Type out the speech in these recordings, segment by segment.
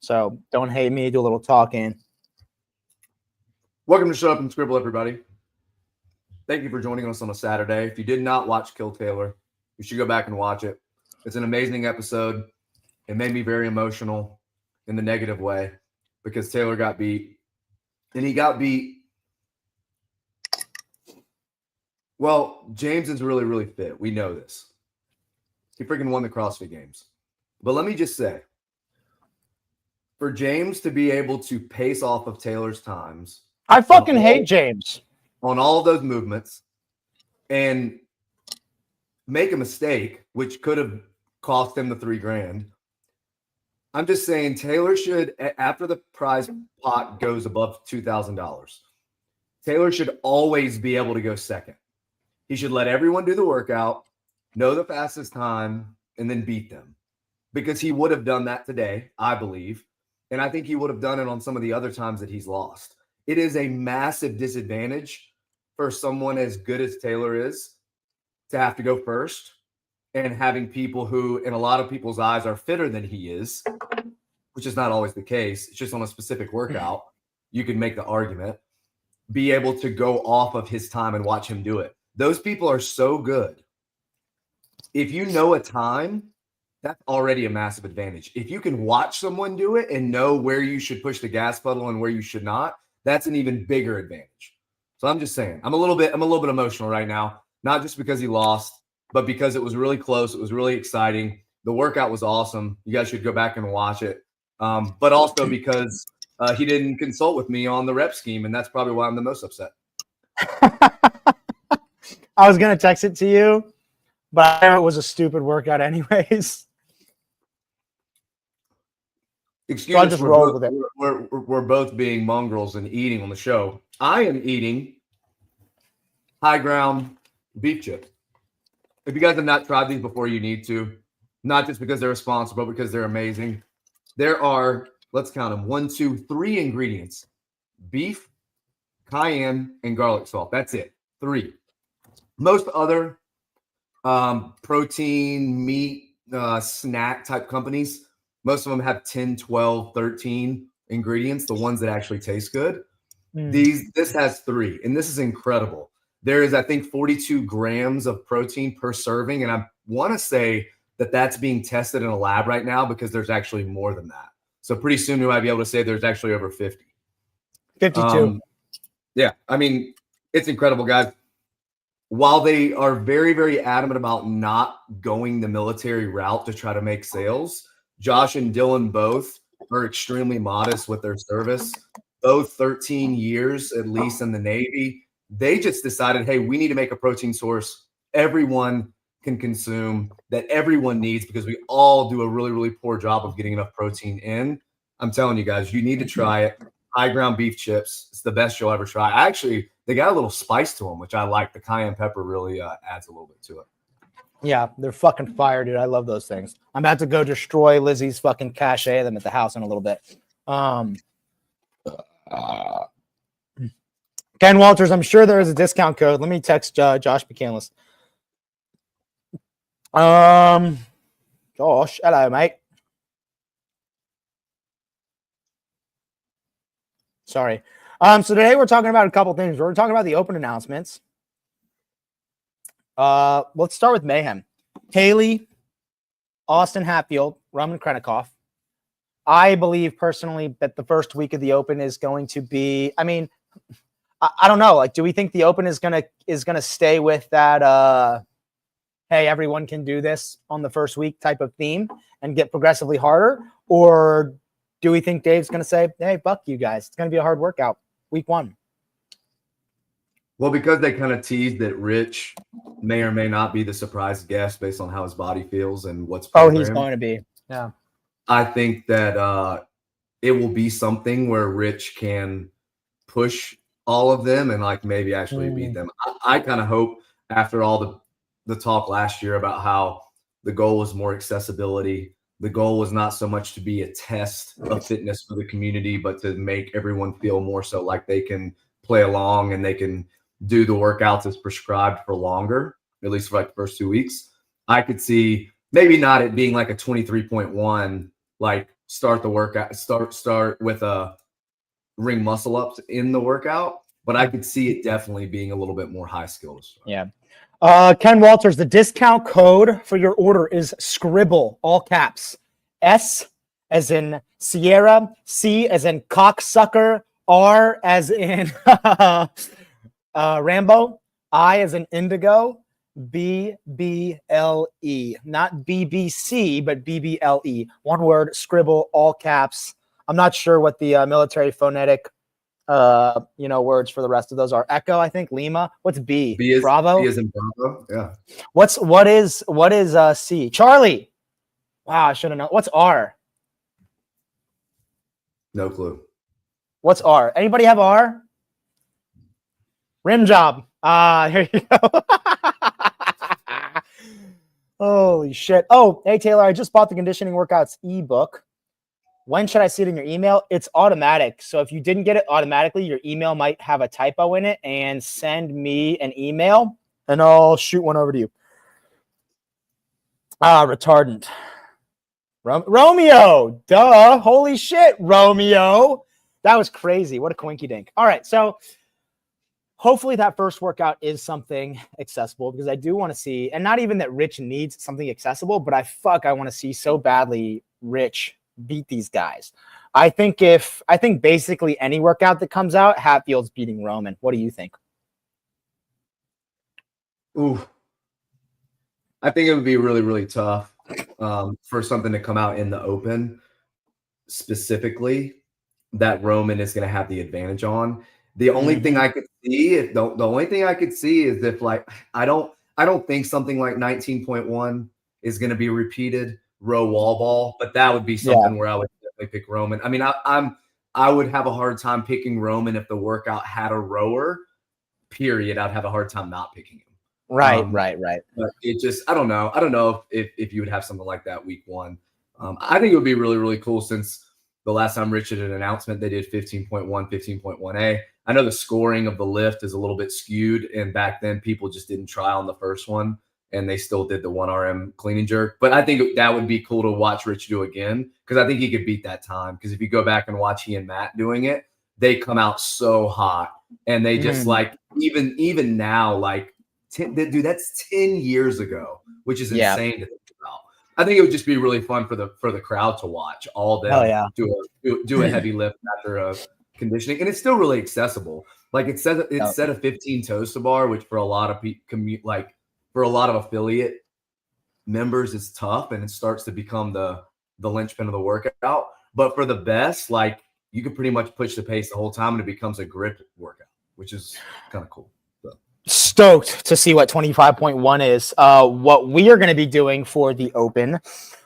So don't hate me. Do a little talking. Welcome to Shut Up and Scribble, everybody. Thank you for joining us on a Saturday. If you did not watch Kill Taylor, you should go back and watch it. It's an amazing episode. It made me very emotional in the negative way because Taylor got beat. And he got beat. Well, James is really, really fit. We know this. He freaking won the CrossFit Games. But let me just say, for James to be able to pace off of Taylor's times, I fucking hate James. On all of those movements and make a mistake, which could have cost him the $3,000. I'm just saying Taylor should, after the prize pot goes above $2,000, Taylor should always be able to go second. He should let everyone do the workout, know the fastest time, and then beat them. Because he would have done that today, I believe. And I think he would have done it on some of the other times that he's lost. It is a massive disadvantage for someone as good as Taylor is to have to go first and having people who, in a lot of people's eyes, are fitter than he is, which is not always the case. It's just on a specific workout. You can make the argument, be able to go off of his time and watch him do it. Those people are so good. If you know a time, that's already a massive advantage. If you can watch someone do it and know where you should push the gas pedal and where you should not, that's an even bigger advantage. So I'm just saying, I'm a little bit emotional right now, not just because he lost, but because it was really close. It was really exciting. The workout was awesome. You guys should go back and watch it. But also because he didn't consult with me on the rep scheme, and that's probably why I'm the most upset. I was going to text it to you, but it was a stupid workout anyways. Excuse us, we're both being mongrels and eating on the show. I am eating high ground beef chips. If you guys have not tried these before, you need to. Not just because they're a sponsor, but because they're amazing. There are, let's count them, 1, 2, 3 ingredients. Beef, cayenne, and garlic salt. That's it. 3. Most other protein, meat, snack type companies, most of them have 10, 12, 13 ingredients, the ones that actually taste good. This has 3, and this is incredible. There is, I think, 42 grams of protein per serving, and I want to say that that's being tested in a lab right now because there's actually more than that. So pretty soon we might be able to say there's actually over 50. 52. Yeah, I mean, it's incredible, guys. While they are very, very adamant about not going the military route to try to make sales, Josh and Dylan both are extremely modest with their service. Both 13 years, at least, in the Navy. They just decided, hey, we need to make a protein source everyone can consume, that everyone needs, because we all do a really, really poor job of getting enough protein in. I'm telling you guys, you need to try it. High ground beef chips. It's the best you'll ever try. Actually, they got a little spice to them, which I like. The cayenne pepper really adds a little bit to it. Yeah, they're fucking fire, dude. I love those things. I'm about to go destroy Lizzie's fucking cache of them at the house in a little bit. Ken Walters, I'm sure there is a discount code. Let me text Josh McCandless. Josh, hello, mate. Sorry. So today we're talking about a couple things. We're talking about the open announcements. Let's start with Mayhem. Haley, Austin Hatfield, Roman Krennikov. I believe personally that the first week of the Open is going to be, I mean, I don't know. Like, do we think the Open is gonna stay with that hey, everyone can do this on the first week type of theme and get progressively harder? Or do we think Dave's gonna say, hey, fuck you guys, it's gonna be a hard workout week 1? Well, because they kind of teased that Rich may or may not be the surprise guest based on how his body feels and what's programmed. Oh, he's going to be. Yeah. I think that it will be something where Rich can push all of them and like maybe actually beat them. I kind of hope after all the talk last year about how the goal was more accessibility. The goal was not so much to be a test of fitness for the community, but to make everyone feel more so like they can play along and they can do the workouts as prescribed for longer, at least for like the first 2 weeks. I could see maybe not it being like a 23.1 like start the workout, start with ring muscle ups in the workout, but I could see it definitely being a little bit more high skilled. Yeah. Ken Walters, the discount code for your order is Scribble, all caps. S as in Sierra, C as in cocksucker, R as in Rambo, I as in Indigo, BBLE, not BBC, but BBLE. One word, Scribble, all caps. I'm not sure what the military phonetic words for the rest of those are. Echo, I think. Lima. What's B? B is Bravo. B is in Bravo. Yeah. What is C? Charlie. Wow, I should have known. What's R? No clue. What's R? Anybody have R? Rim job. Here you go. Holy shit. Oh, hey Taylor, I just bought the conditioning workouts ebook. When should I see it in your email? It's automatic. So if you didn't get it automatically, your email might have a typo in it, and send me an email and I'll shoot one over to you. Retardant. Romeo. Duh. Holy shit, Romeo. That was crazy. What a coinky dink. All right. So hopefully that first workout is something accessible, because I do want to see, and not even that Rich needs something accessible, but I want to see so badly Rich beat these guys. I think basically any workout that comes out, Hatfield's beating Roman. What do you think? Ooh, I think it would be really, really tough for something to come out in the open specifically that Roman is going to have the advantage on. The only thing I could see, the only thing I could see is if, like, I don't think something like 19.1 is going to be repeated row wall ball, but that would be something where I would definitely pick Roman. I mean, I would have a hard time picking Roman if the workout had a rower, period. I'd have a hard time not picking him. Right. But it just, I don't know if you would have something like that week one. I think it would be really, really cool, since the last time Rich did an announcement, they did 15.1, 15.1A. I know the scoring of the lift is a little bit skewed, and back then people just didn't try on the first one, and they still did the 1RM clean and jerk. But I think that would be cool to watch Rich do again, because I think he could beat that time. Because if you go back and watch he and Matt doing it, they come out so hot, and they just like, even now, like, dude, that's 10 years ago, which is insane to think about. I think it would just be really fun for the crowd to watch all them do a heavy lift after a conditioning, and it's still really accessible. Like, it's set a 15 toes to bar, which for a lot of for a lot of affiliate members is tough, and it starts to become the linchpin of the workout. But for the best, like, you can pretty much push the pace the whole time, and it becomes a grip workout, which is kind of cool. Stoked to see what 25.1 is. What we are going to be doing for the open.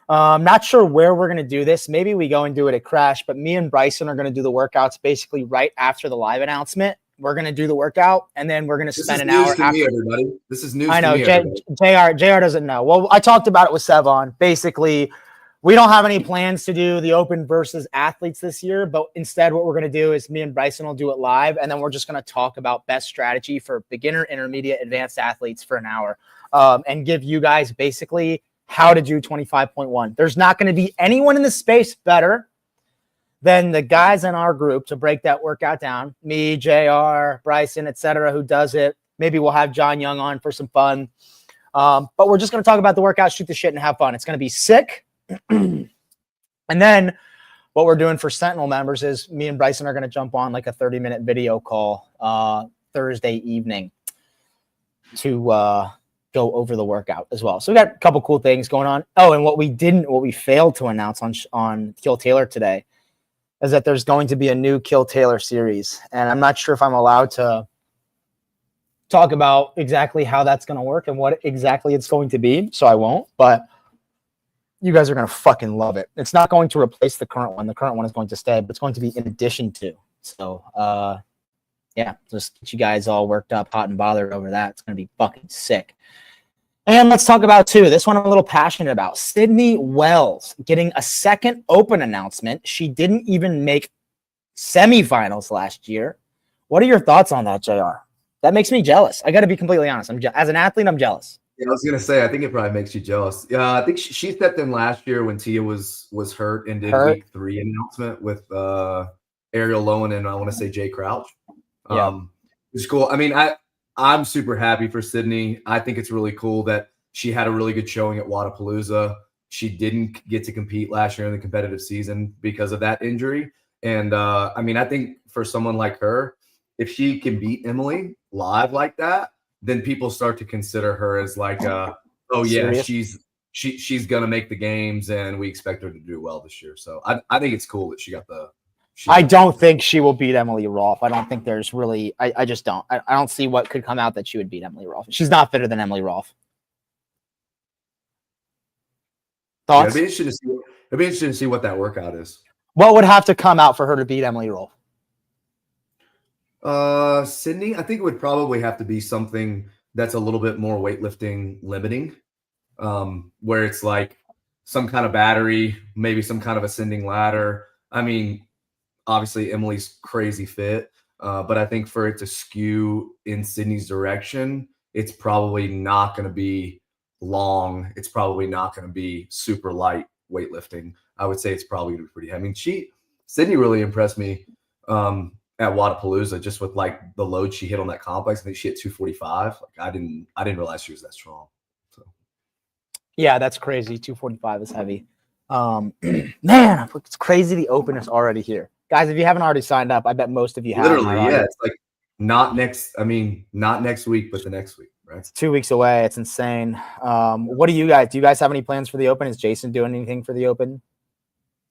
Not sure where we're going to do this. Maybe we go and do it at Crash, but me and Bryson are going to do the workouts basically right after the live announcement. We're going to do the workout, and then we're going to spend an hour after. Me, everybody. This is news. I know. To me, JR doesn't know. Well, I talked about it with Sevon. Basically, we don't have any plans to do the open versus athletes this year, but instead what we're going to do is me and Bryson will do it live, and then we're just going to talk about best strategy for beginner, intermediate, advanced athletes for an hour, and give you guys basically how to do 25.1. There's not going to be anyone in the space better than the guys in our group to break that workout down. Me, JR, Bryson, etc., who does it. Maybe we'll have John Young on for some fun. But we're just going to talk about the workout, shoot the shit, and have fun. It's going to be sick. And then what we're doing for Sentinel members is me and Bryson are going to jump on like a 30-minute video call Thursday evening to go over the workout as well. So we got a couple cool things going on. Oh, and what we failed to announce on Kill Taylor today is that there's going to be a new Kill Taylor series. And I'm not sure if I'm allowed to talk about exactly how that's going to work and what exactly it's going to be. So I won't, but you guys are going to fucking love it. It's not going to replace the current one. The current one is going to stay, but it's going to be in addition to. So, yeah, just get you guys all worked up, hot and bothered over that. It's going to be fucking sick. And let's talk about, too, this one I'm a little passionate about. Sydney Wells getting a second open announcement. She didn't even make semifinals last year. What are your thoughts on that, JR? That makes me jealous. I got to be completely honest. As an athlete, I'm jealous. Yeah, I was gonna say, I think it probably makes you jealous. Yeah, I think she stepped in last year when Tia was hurt and did Hurt. week 3 announcement with Ariel Lowen and I want to say Jay Crouch. Yeah. It's cool. I mean, I'm super happy for Sydney. I think it's really cool that she had a really good showing at Wadapalooza. She didn't get to compete last year in the competitive season because of that injury. And I mean, I think for someone like her, if she can beat Emily live like that, then people start to consider her as like, oh yeah, Serious? she's gonna make the games, and we expect her to do well this year. So I think it's cool that she got the. I don't think she will beat Emily Rolfe. I don't think there's really. I just don't. I don't see what could come out that she would beat Emily Rolfe. She's not fitter than Emily Rolfe. Yeah, Thoughts? it'd be interesting to see what that workout is. What would have to come out for her to beat Emily Rolfe? Sydney, I think it would probably have to be something that's a little bit more weightlifting limiting, where it's like some kind of battery, maybe some kind of ascending ladder. I mean, obviously Emily's crazy fit, but I think for it to skew in Sydney's direction, it's probably not going to be long. It's probably not going to be super light weightlifting. I would say it's probably going to be pretty heavy. I mean, Sydney really impressed me at Wadapalooza just with like the load she hit on that complex. I think she hit 245. Like I didn't realize she was that strong. So Yeah, that's crazy. 245 is heavy. Man, it's crazy. The open is already here, guys. If you haven't already signed up, I bet most of you have. literally, yeah, it's like not next week, but the next week, right? It's 2 weeks away. It's insane. What do you guys have any plans for the open? Is Jason doing anything for the open?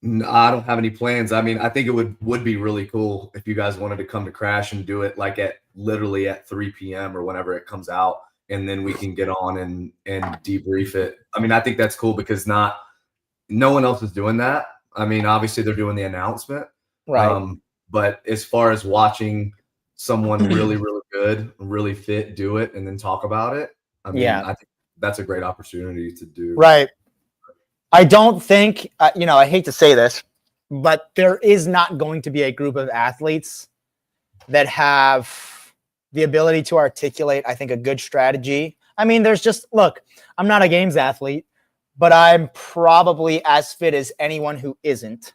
No, I don't have any plans. I mean, I think it would be really cool if you guys wanted to come to Crash and do it like literally at 3 p.m. or whenever it comes out, and then we can get on and debrief it. I mean, I think that's cool because no one else is doing that. I mean, obviously they're doing the announcement, Right. But as far as watching someone really, really good, really fit, do it and then talk about it, I mean, Yeah. I think that's a great opportunity to do. Right. I don't think, I hate to say this, but there is not going to be a group of athletes that have the ability to articulate, I think, a good strategy. I mean, look, I'm not a games athlete, but I'm probably as fit as anyone who isn't.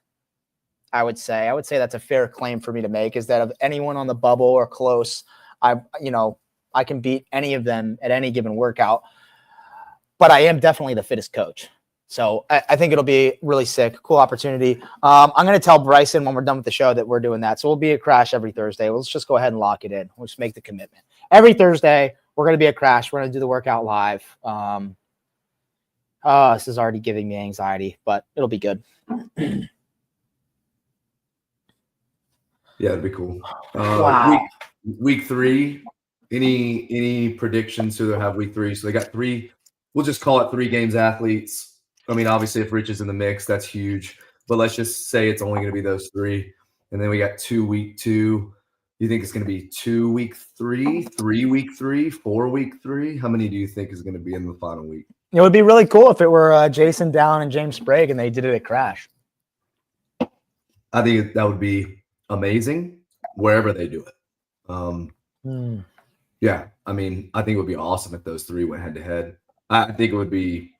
I would say that's a fair claim for me to make, is that of anyone on the bubble or close, I can beat any of them at any given workout, but I am definitely the fittest coach. So I think it'll be really sick, cool opportunity. I'm going to tell Bryson when we're done with the show that we're doing that. So we'll be at Crash every Thursday. Let's just go ahead and lock it in. We'll just make the commitment. Every Thursday, we're going to be at Crash. We're going to do the workout live. This is already giving me anxiety, but it'll be good. Yeah, it'd be cool. Wow. Week 3. Any predictions who they'll have week 3? So they got 3. We'll just call it 3 games athletes. I mean, obviously, if Rich is in the mix, that's huge. But let's just say it's only going to be those 3. And then we got 2 week 2. You think it's going to be 2 week 3, 3 week 3, 4 week 3? How many do you think is going to be in the final week? It would be really cool if it were Jason Dallin and James Sprague and they did it at Crash. I think that would be amazing wherever they do it. Yeah, I mean, I think it would be awesome if those 3 went head to head. I think it would be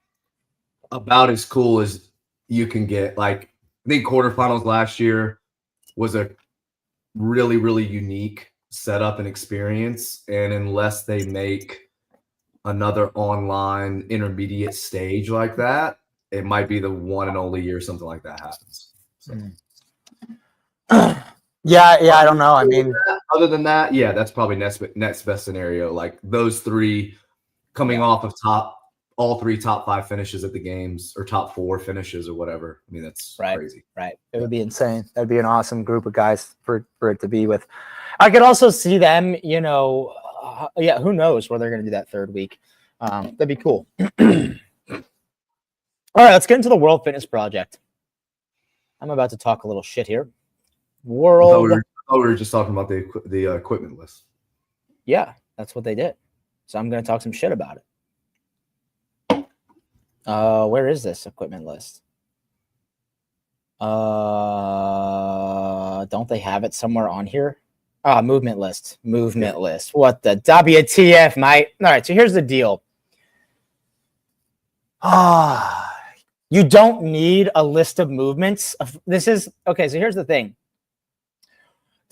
about as cool as you can get. Like, I think quarterfinals last year was a really, really unique setup and experience. And unless they make another online intermediate stage like that, it might be the one and only year something like that happens. So. Yeah, I don't know. I mean, other than that, yeah, that's probably next best scenario. Like those 3 coming off of all 3 top 5 finishes at the games, or top 4 finishes, or whatever. I mean, that's crazy. Right. It would be insane. That'd be an awesome group of guys for it to be with. I could also see them, who knows where they're going to do that 3rd week. That'd be cool. All right, let's get into the World Fitness Project. I'm about to talk a little shit here. I thought we were just talking about the equipment list. Yeah, that's what they did. So I'm going to talk some shit about it. Where is this equipment list? Don't they have it somewhere on here? Movement list. What the WTF, mate? All right, so here's the deal. You don't need a list of movements. This is okay. So here's the thing.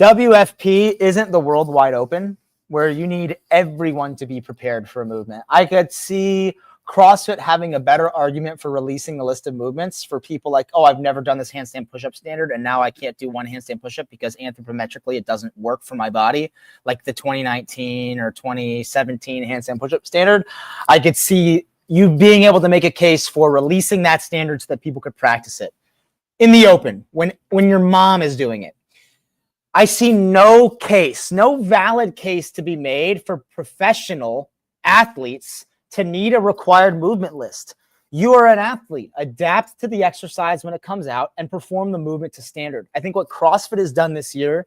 WFP isn't the world wide open where you need everyone to be prepared for a movement. I could see CrossFit having a better argument for releasing the list of movements for people like, oh, I've never done this handstand push-up standard, and now I can't do one handstand push-up because anthropometrically it doesn't work for my body, like the 2019 or 2017 handstand push-up standard. I could see you being able to make a case for releasing that standard so that people could practice it in the open when your mom is doing it. I see no valid case to be made for professional athletes to need a required movement list. You are an athlete. Adapt to the exercise when it comes out and perform the movement to standard. I think what CrossFit has done this year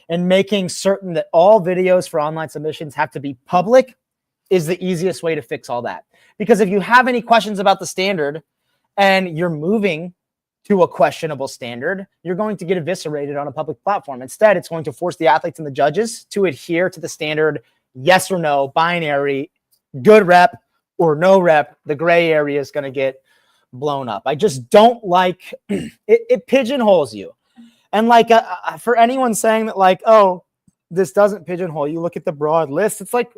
and making certain that all videos for online submissions have to be public is the easiest way to fix all that. Because if you have any questions about the standard and you're moving to a questionable standard, you're going to get eviscerated on a public platform. Instead, it's going to force the athletes and the judges to adhere to the standard, yes or no, binary, good rep or no rep. The gray area is going to get blown up. I just don't like it. It pigeonholes you. And like for anyone saying that like, oh, this doesn't pigeonhole you, look at the broad list. It's like,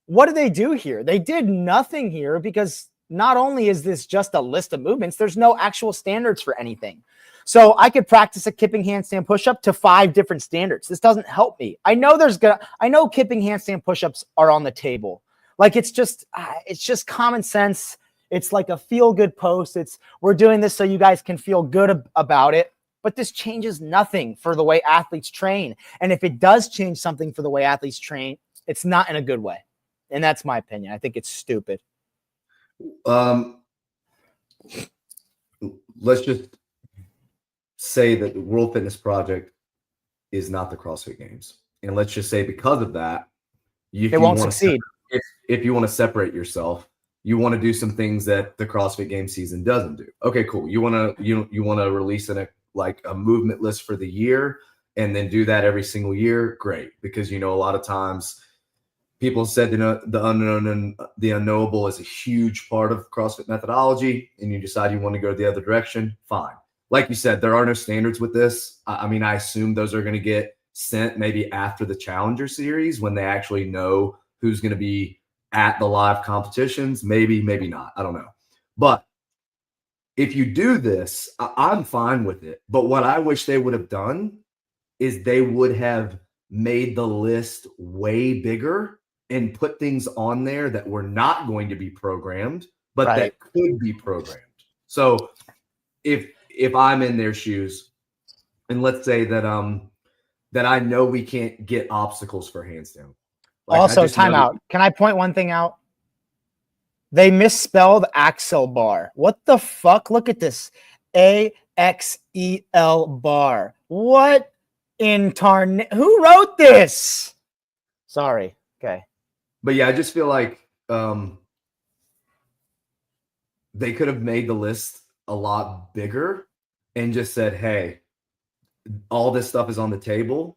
what do they do here? They did nothing here because not only is this just a list of movements, there's no actual standards for anything. So I could practice a kipping handstand push-up to 5 different standards. This doesn't help me. I know kipping handstand push-ups are on the table. Like it's just common sense. It's like a feel-good post. We're doing this so you guys can feel good about it. But this changes nothing for the way athletes train. And if it does change something for the way athletes train, it's not in a good way. And that's my opinion. I think it's stupid. Let's just say that the World Fitness Project is not the CrossFit Games. And let's just say because of that, it won't succeed. If you want to separate yourself, you want to do some things that the CrossFit Games season doesn't do. Okay, cool. You want to release a movement list for the year and then do that every single year. Great. Because, a lot of times people said, the unknown and the unknowable is a huge part of CrossFit methodology, and you decide you want to go the other direction. Fine. Like you said, there are no standards with this. I mean, I assume those are going to get sent maybe after the Challenger Series when they actually know who's going to be at the live competitions. Maybe, maybe not. I don't know. But if you do this, I'm fine with it. But what I wish they would have done is they would have made the list way bigger and put things on there that were not going to be programmed, but right, that could be programmed. So if I'm in their shoes, and let's say that that I know we can't get obstacles for handstand. Also, timeout. Can I point one thing out? They misspelled axle bar. What the fuck? Look at this. AXEL bar. What in who wrote this? Sorry. Okay. But yeah, I just feel like they could have made the list a lot bigger and just said, hey, all this stuff is on the table,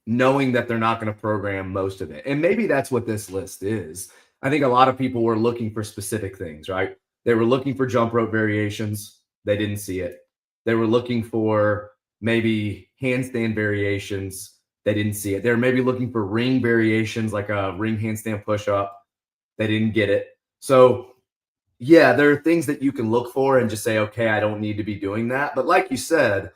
knowing that they're not going to program most of it. And maybe that's what this list is. I think a lot of people were looking for specific things, right? They were looking for jump rope variations. They didn't see it. They were looking for maybe handstand variations. They didn't see it. They were maybe looking for ring variations, like a ring handstand push-up. They didn't get it. So yeah, there are things that you can look for and just say, okay, I don't need to be doing that. But like you said,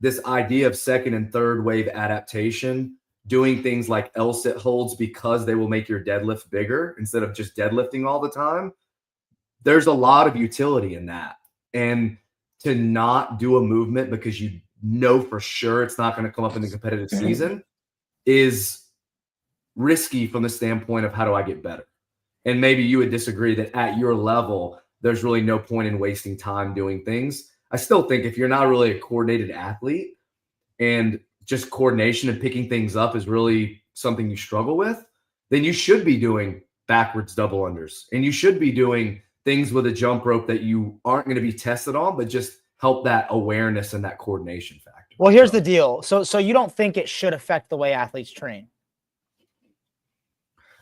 this idea of second and third wave adaptation, doing things like L-sit holds because they will make your deadlift bigger instead of just deadlifting all the time. There's a lot of utility in that. And to not do a movement because you know for sure it's not going to come up in the competitive season is risky from the standpoint of how do I get better? And maybe you would disagree that at your level, there's really no point in wasting time doing things. I still think if you're not really a coordinated athlete and just coordination and picking things up is really something you struggle with, then you should be doing backwards double unders. And you should be doing things with a jump rope that you aren't going to be tested on, but just help that awareness and that coordination factor. Well, here's the deal. So you don't think it should affect the way athletes train?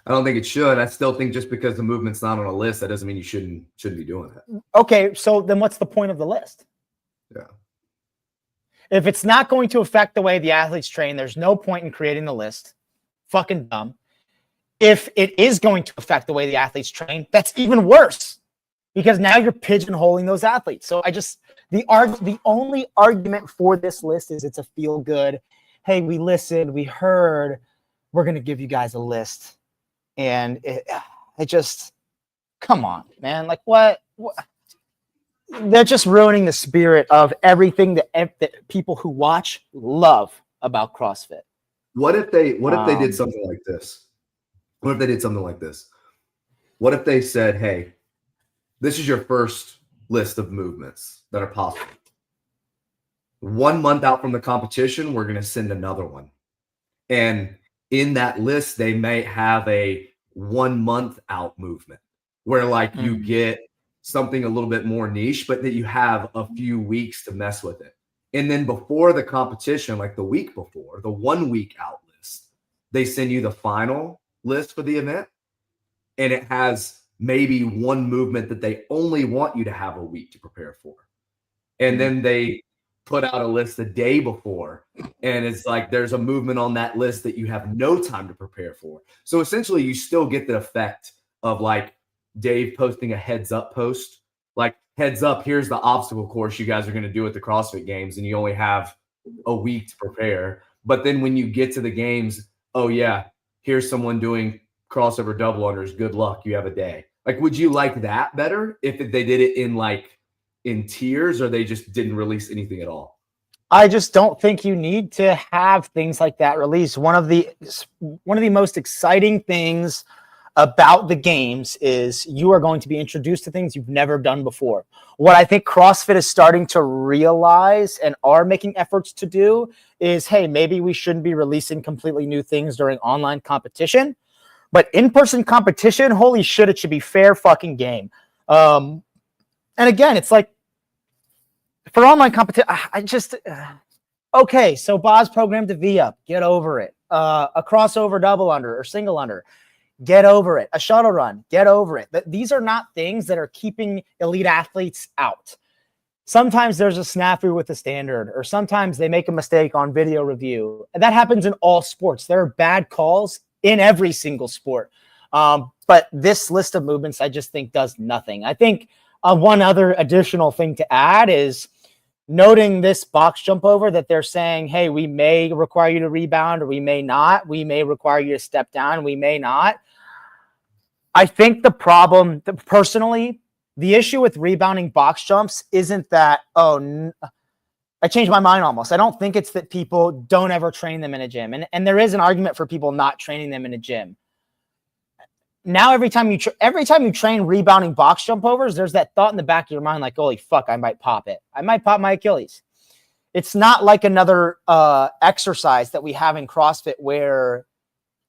I don't think it should. I still think just because the movement's not on a list, that doesn't mean you shouldn't be doing it. Okay, so then what's the point of the list? Yeah. If it's not going to affect the way the athletes train, there's no point in creating the list. Fucking dumb. If it is going to affect the way the athletes train, that's even worse because now you're pigeonholing those athletes. So the only argument for this list is it's a feel good. Hey, we listened, we heard, we're going to give you guys a list. And it just, come on, man. Like what? They're just ruining the spirit of everything that people who watch love about CrossFit. What if they did something like this? What if they did something like this? What if they said, hey, this is your first list of movements that are possible. 1 month out from the competition, we're going to send another one. And in that list, they may have a 1 month out movement where like you get something a little bit more niche, but that you have a few weeks to mess with it. And then before the competition, like the week before, the 1 week out list, they send you the final list for the event. And it has maybe one movement that they only want you to have a week to prepare for. And then they put out a list the day before. And it's like there's a movement on that list that you have no time to prepare for. So essentially, you still get the effect of like Dave posting a heads up post, like heads up, here's the obstacle course you guys are going to do at the CrossFit Games. And you only have a week to prepare. But then when you get to the games, oh, yeah, here's someone doing crossover double unders. Good luck. You have a day. Like, would you like that better if they did it in tiers, or they just didn't release anything at all? I just don't think you need to have things like that released. One of the most exciting things about the games is you are going to be introduced to things you've never done before. What I think CrossFit is starting to realize and are making efforts to do is, hey, maybe we shouldn't be releasing completely new things during online competition, but in-person competition, holy shit, it should be fair fucking game. And again, it's like for online competition, okay, so Boz programmed a V-up, get over it. A crossover double under or single under, get over it. A shuttle run, get over it. These are not things that are keeping elite athletes out. Sometimes there's a snafu with the standard, or sometimes they make a mistake on video review. And that happens in all sports. There are bad calls in every single sport. But this list of movements, I just think does nothing. I think one other additional thing to add is noting this box jump over that they're saying, hey, we may require you to rebound or we may not. We may require you to step down. We may not. I think the problem, personally, the issue with rebounding box jumps isn't that, I changed my mind almost. I don't think it's that people don't ever train them in a gym. And there is an argument for people not training them in a gym. Now, every time you train rebounding box jump overs, there's that thought in the back of your mind, like, holy fuck, I might pop it. I might pop my Achilles. It's not like another exercise that we have in CrossFit where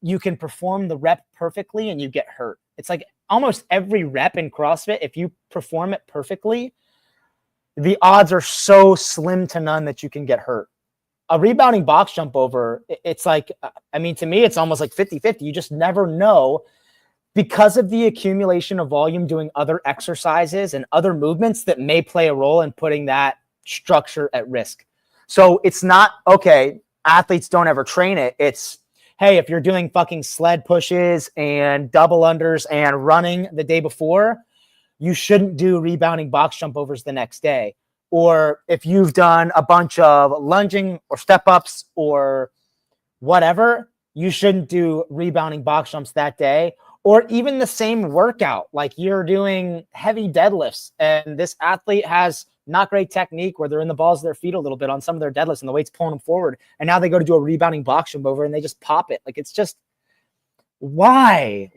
you can perform the rep perfectly and you get hurt. It's like almost every rep in CrossFit, if you perform it perfectly, the odds are so slim to none that you can get hurt. A rebounding box jump over, it's like, I mean, to me, it's almost like 50-50. You just never know because of the accumulation of volume doing other exercises and other movements that may play a role in putting that structure at risk. So it's not, okay, athletes don't ever train it. It's, hey, if you're doing fucking sled pushes and double unders and running the day before, you shouldn't do rebounding box jump overs the next day. Or if you've done a bunch of lunging or step ups or whatever, you shouldn't do rebounding box jumps that day. Or even the same workout, like you're doing heavy deadlifts and this athlete has not great technique where they're in the balls of their feet a little bit on some of their deadlifts and the weight's pulling them forward. And now they go to do a rebounding box jump over and they just pop it. Like, it's just, why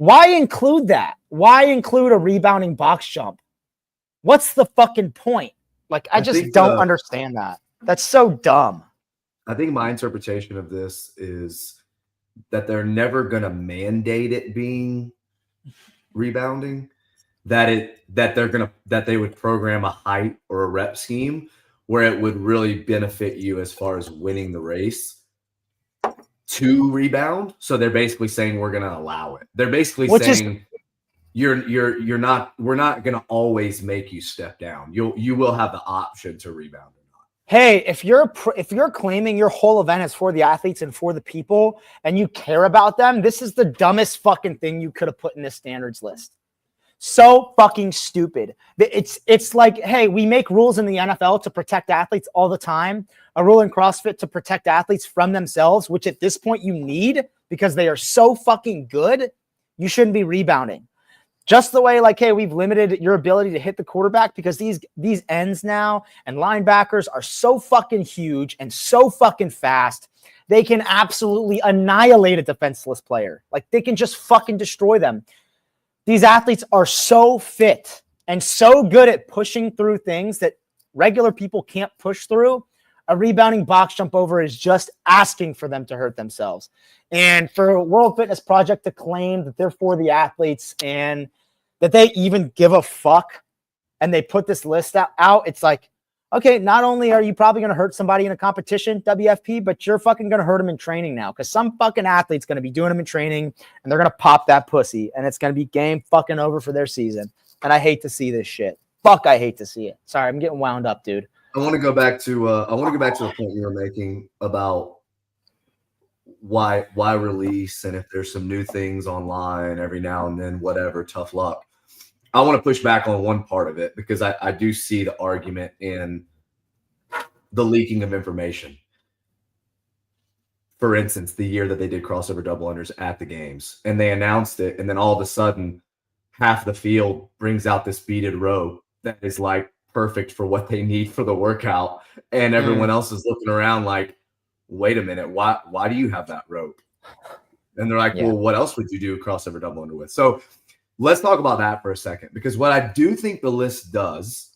include that? Why include a rebounding box jump? What's the fucking point? Like, I just don't understand that. That's so dumb. I think my interpretation of this is that they're never going to mandate it being rebounding, that they would program a height or a rep scheme where it would really benefit you as far as winning the race to rebound. So they're basically saying we're going to allow it. They're basically saying we're not going to always make you step down. You will have the option to rebound or not. Hey, if you're claiming your whole event is for the athletes and for the people and you care about them, this is the dumbest fucking thing you could have put in this standards list. So fucking stupid. It's like, hey, we make rules in the NFL to protect athletes all the time. A rule in CrossFit to protect athletes from themselves, which at this point you need because they are so fucking good. You shouldn't be rebounding. Just the way, like, hey, we've limited your ability to hit the quarterback because these ends now and linebackers are so fucking huge and so fucking fast. They can absolutely annihilate a defenseless player. Like, they can just fucking destroy them. These athletes are so fit and so good at pushing through things that regular people can't push through. A rebounding box jump over is just asking for them to hurt themselves. And for World Fitness Project to claim that they're for the athletes and that they even give a fuck and they put this list out, it's like, okay, not only are you probably going to hurt somebody in a competition, WFP, but you're fucking going to hurt them in training now because some fucking athlete's going to be doing them in training and they're going to pop that pussy and it's going to be game fucking over for their season. And I hate to see this shit. Fuck, I hate to see it. Sorry, I'm getting wound up, dude. I want to go back to the point you were making about why release and if there's some new things online every now and then, whatever, tough luck. I want to push back on one part of it because I do see the argument in the leaking of information. For instance, the year that they did crossover double unders at the games and they announced it, and then all of a sudden half the field brings out this beaded rope that is like perfect for what they need for the workout, and everyone else is looking around like, wait a minute, why do you have that rope? And they're like, well, what else would you do a crossover double under with? So let's talk about that for a second, because what I do think the list does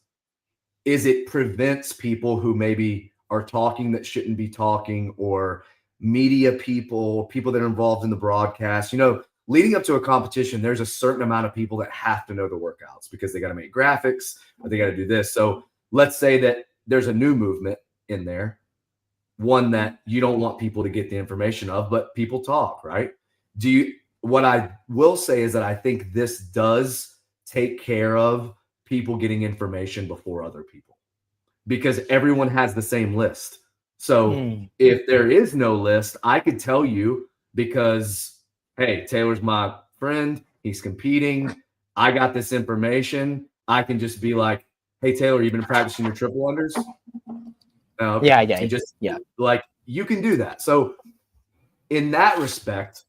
is it prevents people who maybe are talking that shouldn't be talking, or media people that are involved in the broadcast. You know, leading up to a competition, there's a certain amount of people that have to know the workouts because they got to make graphics or they got to do this. So let's say that there's a new movement in there, one that you don't want people to get the information of, but people talk, right? What I will say is that I think this does take care of people getting information before other people because everyone has the same list. So if there is no list, I could tell you because, hey, Taylor's my friend. He's competing. I got this information. I can just be like, hey, Taylor, you've been practicing your triple unders? Yeah. Like, you can do that. So in that respect,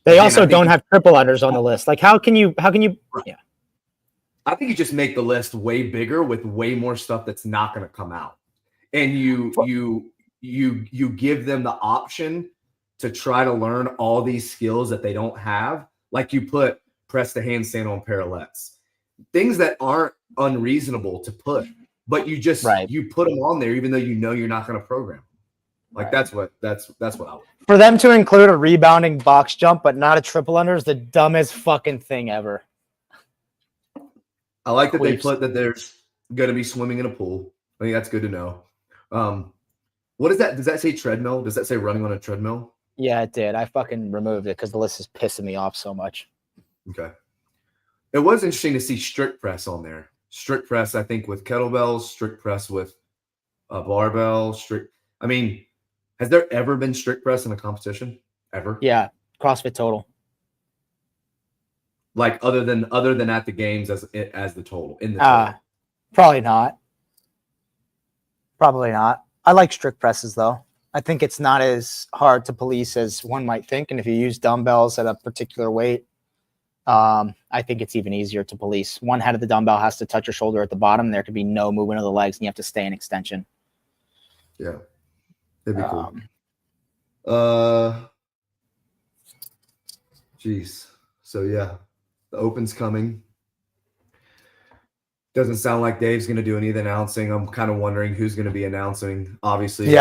they also don't have triple unders on the list. Like, how can you? Yeah. I think you just make the list way bigger with way more stuff that's not going to come out, and you give them the option to try to learn all these skills that they don't have. Like you put press the handstand on parallettes, things that aren't unreasonable to put, but you just you put them on there even though you know you're not going to program. Like that's what I would. For them to include a rebounding box jump but not a triple under is the dumbest fucking thing ever. I like that they put that there's going to be swimming in a pool. I think that's good to know. What is that? Does that say treadmill? Does that say running on a treadmill? Yeah, it did. I fucking removed it because the list is pissing me off so much. Okay. It was interesting to see strict press on there. Strict press, I think, with kettlebells, strict press with a barbell, I mean, has there ever been strict press in a competition? Ever? Yeah, CrossFit Total. Like other than at the games as the total in the total? Probably not. Probably not. I like strict presses though. I think it's not as hard to police as one might think, and if you use dumbbells at a particular weight, I think it's even easier to police. One head of the dumbbell has to touch your shoulder at the bottom. There could be no movement of the legs, and you have to stay in extension. Yeah. That'd be cool. Geez. So yeah, the Open's coming. Doesn't sound like Dave's going to do any of the announcing. I'm kind of wondering who's going to be announcing. Obviously,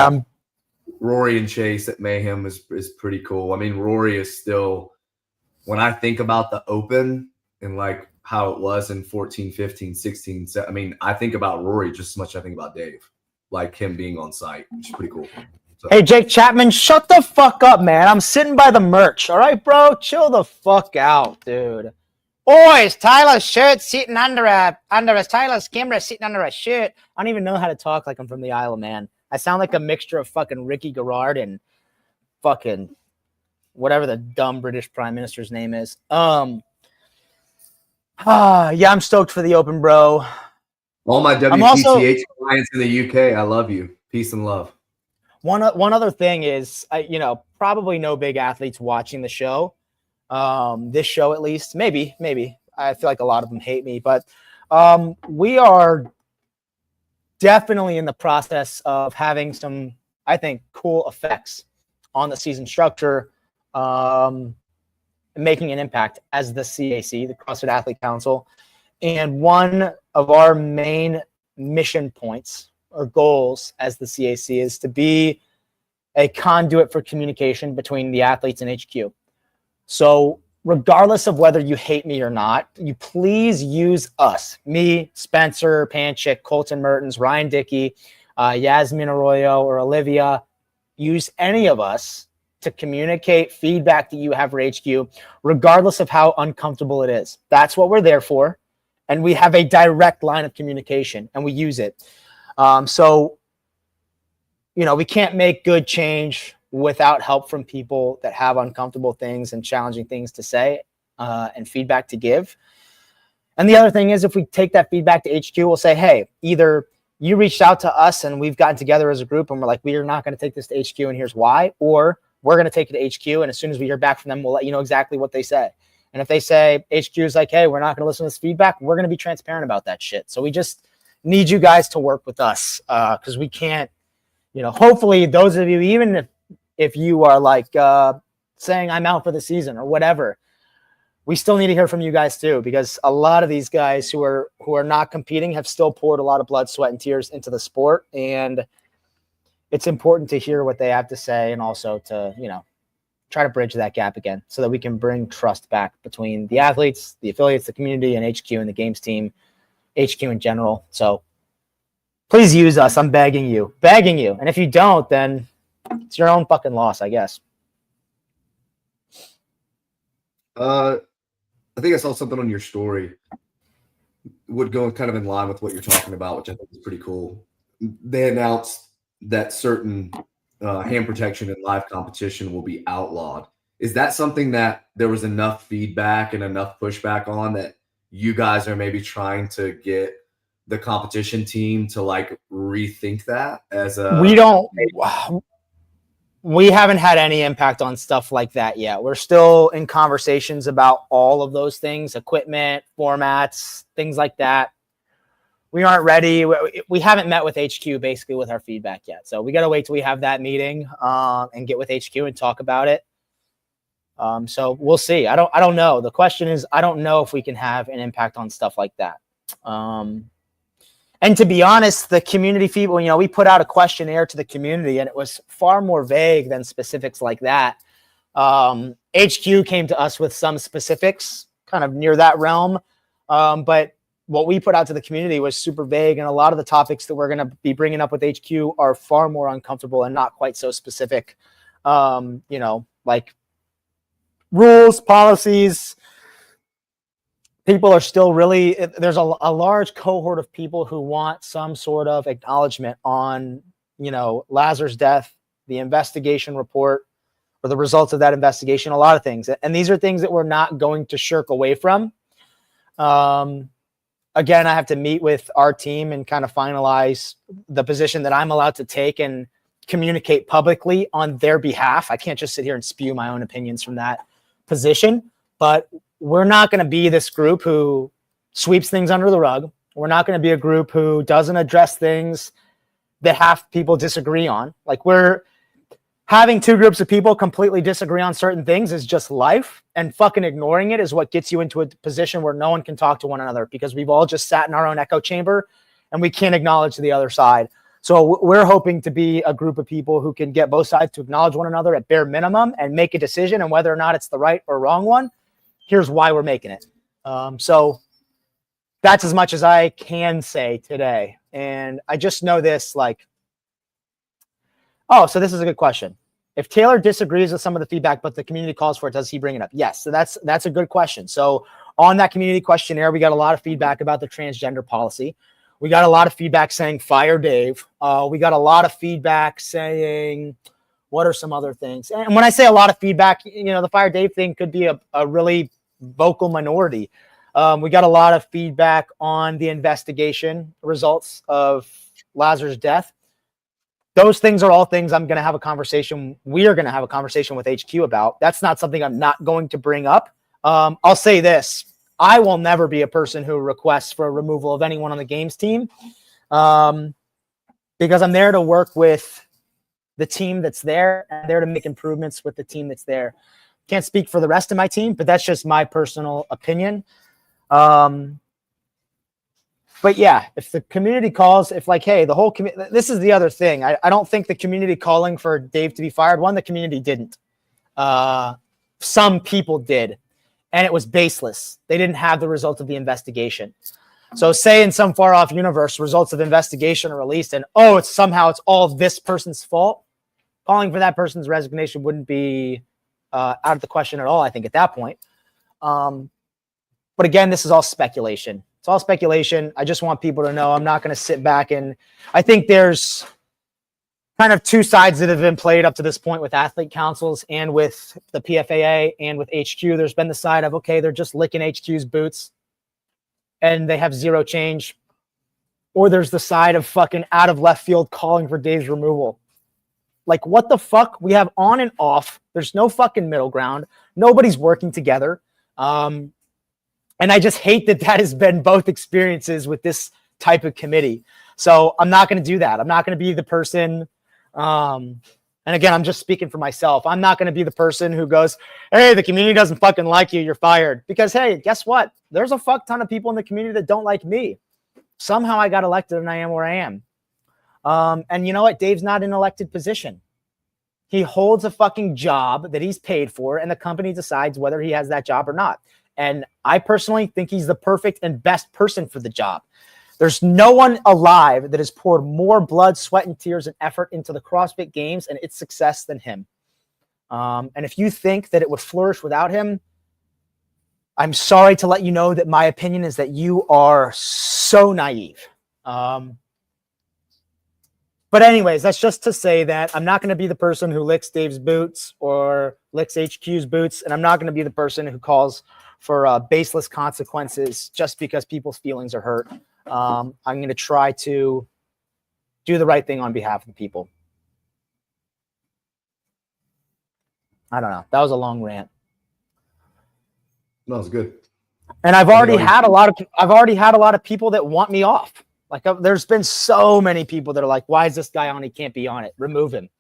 Rory and Chase at Mayhem is pretty cool. I mean, Rory is still, when I think about the Open and like how it was in 14, 15, 16, I mean, I think about Rory just as much as I think about Dave, like him being on site, which is pretty cool. So, Hey, Jake Chapman, shut the fuck up, man. I'm sitting by the merch. All right, bro? Chill the fuck out, dude. Oh, is Tyler's shirt sitting Tyler's camera sitting under a shirt? I don't even know how to talk like I'm from the Isle of Man. I sound like a mixture of fucking Ricky Garrard and fucking whatever the dumb British Prime Minister's name is. Yeah, I'm stoked for the Open, bro. all my I'm also WPTH clients in the UK, I love you. Peace and love. one other thing is, probably no big athletes watching the show. This show at least, maybe. I feel like a lot of them hate me, but we are definitely in the process of having some, I think, cool effects on the season structure, making an impact as the CAC, the CrossFit Athlete Council. And one of our main mission points or goals as the CAC is to be a conduit for communication between the athletes and HQ. So regardless of whether you hate me or not, you please use us, me, Spencer Panchik, Colton Mertens, Ryan Dickey, Yasmin Arroyo, or Olivia. Use any of us to communicate feedback that you have for HQ, regardless of how uncomfortable it is. That's what we're there for. And we have a direct line of communication, and we use it. We can't make good change without help from people that have uncomfortable things and challenging things to say and feedback to give. And the other thing is, if we take that feedback to HQ, we'll say, hey, either you reached out to us and we've gotten together as a group and we're like, we are not going to take this to HQ and here's why, or we're going to take it to HQ. And as soon as we hear back from them, we'll let you know exactly what they say. And if they say HQ is like, hey, we're not going to listen to this feedback, we're going to be transparent about that shit. So we just need you guys to work with us because we can't, hopefully those of you, even if you are like saying I'm out for the season or whatever, we still need to hear from you guys too, because a lot of these guys who are not competing have still poured a lot of blood, sweat, and tears into the sport. And it's important to hear what they have to say and also to, try to bridge that gap again so that we can bring trust back between the athletes, the affiliates, the community, and HQ and the games team, HQ in general. So please use us. I'm begging you. And if you don't, then it's your own fucking loss, I guess. I think I saw something on your story would go kind of in line with what you're talking about, which I think is pretty cool. They announced that certain hand protection in live competition will be outlawed. Is that something that there was enough feedback and enough pushback on that you guys are maybe trying to get the competition team to like rethink that as a... We haven't had any impact on stuff like that yet. We're still in conversations about all of those things, equipment, formats, things like that. We aren't ready. We haven't met with HQ basically with our feedback yet. So we got to wait till we have that meeting and get with HQ and talk about it. So we'll see. I don't know. The question is, I don't know if we can have an impact on stuff like that. And to be honest, the community feedback, we put out a questionnaire to the community and it was far more vague than specifics like that. HQ came to us with some specifics kind of near that realm. But what we put out to the community was super vague. And a lot of the topics that we're going to be bringing up with HQ are far more uncomfortable and not quite so specific. Like rules, policies. People are still really, there's a large cohort of people who want some sort of acknowledgement on, Lazar's death, the investigation report, or the results of that investigation, a lot of things. And these are things that we're not going to shirk away from. Again, I have to meet with our team and kind of finalize the position that I'm allowed to take and communicate publicly on their behalf. I can't just sit here and spew my own opinions from that position, but we're not going to be this group who sweeps things under the rug. We're not going to be a group who doesn't address things that half people disagree on. Like, we're having two groups of people completely disagree on certain things is just life, and fucking ignoring it is what gets you into a position where no one can talk to one another because we've all just sat in our own echo chamber and we can't acknowledge the other side. So we're hoping to be a group of people who can get both sides to acknowledge one another at bare minimum and make a decision, and whether or not it's the right or wrong one, here's why we're making it. So that's as much as I can say today. And I just know this, like, Oh, so this is a good question. If Taylor disagrees with some of the feedback, but the community calls for it, does he bring it up? Yes. So that's a good question. So on that community questionnaire, we got a lot of feedback about the transgender policy. We got a lot of feedback saying fire Dave. We got a lot of feedback saying, what are some other things? And when I say a lot of feedback, the fire Dave thing could be a really vocal minority. We got a lot of feedback on the investigation results of Lazar's death. Those things are all things I'm going to have a conversation. We are going to have a conversation with HQ about. That's not something I'm not going to bring up. I'll say this. I will never be a person who requests for a removal of anyone on the games team because I'm there to work with the team that's there and there to make improvements with the team that's there. Can't speak for the rest of my team, but that's just my personal opinion. But yeah, if the community calls, if like, hey, the whole community, this is the other thing. I don't think the community calling for Dave to be fired. One, the community didn't. Some people did, and it was baseless. They didn't have the result of the investigation. So say in some far off universe, results of investigation are released and, it's all this person's fault. Calling for that person's resignation wouldn't be out of the question at all, I think, at that point. But again, this is all speculation. It's all speculation. I just want people to know I'm not going to sit back and I think there's kind of two sides that have been played up to this point with athlete councils and with the PFAA and with HQ. There's been the side of, okay, they're just licking HQ's boots and they have zero change. Or there's the side of fucking out of left field calling for Dave's removal. Like, what the fuck? We have on and off. There's no fucking middle ground. Nobody's working together. And I just hate that has been both experiences with this type of committee. So I'm not going to do that. I'm not going to be the person. And again, I'm just speaking for myself. I'm not going to be the person who goes, hey, the community doesn't fucking like you. You're fired. Because, hey, guess what? There's a fuck ton of people in the community that don't like me. Somehow I got elected and I am where I am. And you know what? Dave's not in an elected position. He holds a fucking job that he's paid for, and the company decides whether he has that job or not. And I personally think he's the perfect and best person for the job. There's no one alive that has poured more blood, sweat, and tears and effort into the CrossFit Games and its success than him. And if you think that it would flourish without him, I'm sorry to let you know that my opinion is that you are so naive. But anyways, that's just to say that I'm not going to be the person who licks Dave's boots or licks HQ's boots, and I'm not going to be the person who calls for baseless consequences just because people's feelings are hurt. I'm going to try to do the right thing on behalf of the people. I don't know. That was a long rant. That was good. And I've already had a lot of people that want me off. Like, there's been so many people that are like, why is this guy on? He can't be on it. Remove him.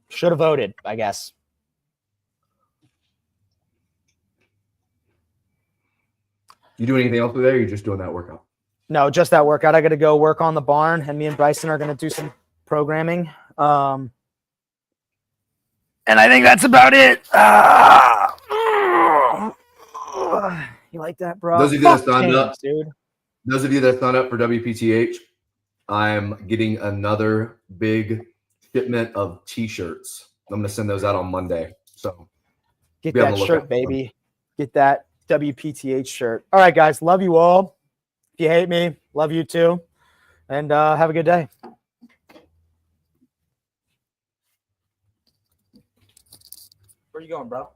Should have voted, I guess. You do anything else today, or are you just doing that workout? No, just that workout. I got to go work on the barn, and me and Bryson are going to do some programming. And I think that's about it. You like that, bro? Those of you that signed up, dude. Those of you that signed up for WPTH, I'm getting another big shipment of T-shirts. I'm going to send those out on Monday. So get that shirt, baby. Get that WPTH shirt. All right, guys. Love you all. If you hate me, love you too. And have a good day. Where you going, bro?